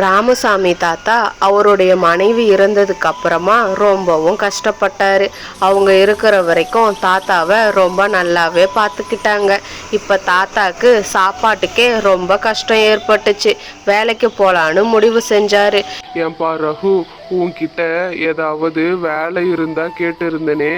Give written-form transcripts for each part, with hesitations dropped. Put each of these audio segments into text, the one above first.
ராமசாமி தாத்தா அவருடைய மனைவி இறந்ததுக்கு அப்புறமா ரொம்பவும் கஷ்டப்பட்டாரு. அவங்க இருக்கிற வரைக்கும் தாத்தாவை ரொம்ப நல்லாவே பார்த்துக்கிட்டாங்க. இப்போ தாத்தாக்கு சாப்பாட்டுக்கே ரொம்ப கஷ்டம் ஏற்பட்டுச்சு. வேலைக்கு போலான்னு முடிவு செஞ்சாரு. ஏன்பா ரகு, உன்கிட்ட ஏதாவது வேலை இருந்தா கேட்டு இருந்தனே,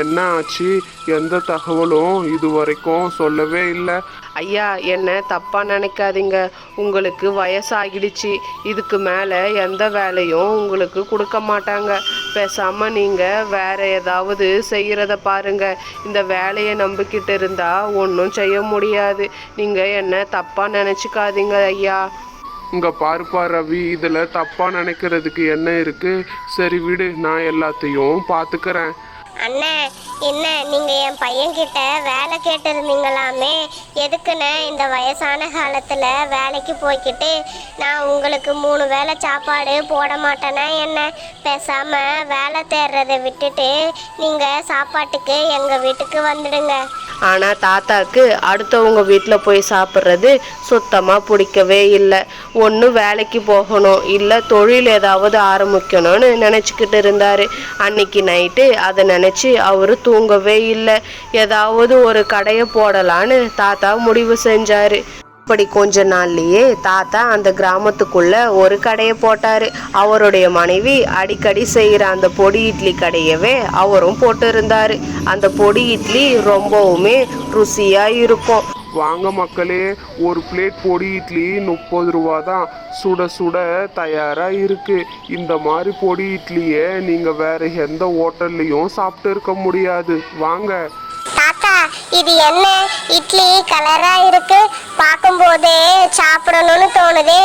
என்ன ஆச்சு? எந்த தகவலும் இது வரைக்கும் சொல்லவே இல்லை. ஐயா, என்ன தப்பா நினைக்காதீங்க. உங்களுக்கு வயசாகிடுச்சு. இதுக்கு மேலே எந்த வேலையும் உங்களுக்கு கொடுக்க மாட்டாங்க. பேசாம நீங்க வேற ஏதாவது செய்யறத பாருங்க. இந்த வேலையை நம்பிக்கிட்டு இருந்தா ஒன்றும் செய்ய முடியாது. நீங்க என்ன தப்பா நினைச்சுக்காதீங்க ஐயா. இங்க பாருப்பா ரவி, இதுல தப்பா நினைக்கிறதுக்கு என்ன இருக்கு? சரி விடு, நான் எல்லாத்தையும் பாத்துக்கிறேன். அண்ணே, என்ன நீங்க என் பையன்கிட்ட வேலை கேட்டு இருந்தீங்களாமே? எதுக்குண்ணே இந்த வயசான காலத்துல வேலைக்கு போய்கிட்டு நான் உங்களுக்கு 3 வேளை சாப்பாடு போட மாட்டேன்னா என்ன? பேசாம வேலை தேடுறதை விட்டுட்டு நீங்க சாப்பாட்டுக்கு எங்க வீட்டுக்கு வந்துடுங்க. ஆனால் தாத்தாக்கு அடுத்தவங்க வீட்டில் போய் சாப்பிட்றது சுத்தமாக பிடிக்கவே இல்லை. ஒன்று வேலைக்கு போகணும், இல்லை தொழில் ஏதாவது ஆரம்பிக்கணும்னு நினச்சிக்கிட்டு இருந்தார். அன்னைக்கு நைட்டு அதை நினச்சி அவர் தூங்கவே இல்லை. ஏதாவது ஒரு கடையை போடலான்னு தாத்தா முடிவு செஞ்சார். அப்படி கொஞ்ச நாள்லயே தாத்தா அந்த கிராமத்துக்குள்ள ஒரு கடையை போட்டாரு. அவருடைய மனைவி அடிக்கடி செய்யற அந்த பொடி இட்லி கடையவே அவரும் போட்டு இருந்தாரு. அந்த பொடி இட்லி ரொம்பவுமே ருசியா இருக்கும். வாங்க மக்களே, ஒரு பிளேட் பொடி இட்லி 30 ரூபா தான். சுட சுட தயாரா இருக்கு. இந்த மாதிரி பொடி இட்லியை நீங்க வேற எந்த ஹோட்டல்லையும் சாப்பிட்டு இருக்க முடியாது. வாங்க. தாத்தா, இது என்ன இட்லி கலரா இருக்கு? பார்க்கும்போதே சாப்பிடணும்னு தோணுது.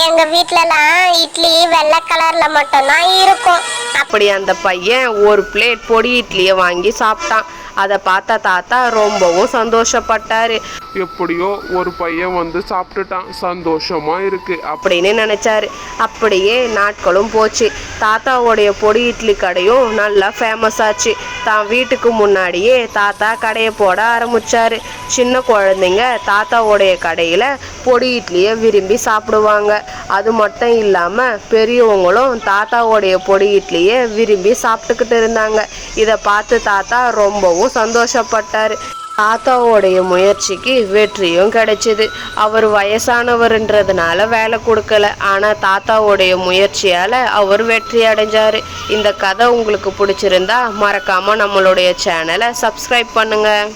எங்க வீட்லலாம் இட்லி வெள்ளை கலர்ல மட்டும்தான் இருக்கும். அப்படி அந்த பையன் ஒரு பிளேட் பொடி இட்லியை வாங்கி சாப்பிட்டான். அதை பார்த்த தாத்தா ரொம்பவும் சந்தோஷப்பட்டாரு. எப்படியோ ஒரு பையன் வந்து சாப்பிட்டுட்டான், சந்தோஷமா இருக்கு அப்படின்னு நினைச்சாரு. அப்படியே நாட்களும் போச்சு. தாத்தாவோடைய பொடி இட்லி கடையும் நல்லா ஃபேமஸ் ஆச்சு. தான் வீட்டுக்கு முன்னாடியே தாத்தா கடையை போட ஆரம்பிச்சாரு. சின்ன குழந்தைங்க தாத்தாவோடைய கடையில பொடி இட்லியை விரும்பி சாப்பிடுவாங்க. அது மட்டும் இல்லாம பெரியவங்களும் தாத்தாவோடைய பொடி இட்லியை விரும்பி சாப்பிட்டுக்கிட்டு இருந்தாங்க. இதை பார்த்து தாத்தா ரொம்பவும் சந்தோஷப்பட்டாரு. தாத்தாவோடைய முயற்சிக்கு வெற்றியும் கிடைச்சிது. அவர் வயசானவர்ன்றதுனால வேலை கொடுக்கல. ஆனால் தாத்தாவோடைய முயற்சியால் அவர் வெற்றி அடைஞ்சார். இந்த கதை உங்களுக்கு பிடிச்சிருந்தா மறக்காமல் நம்மளுடைய சேனலை சப்ஸ்கிரைப் பண்ணுங்கள்.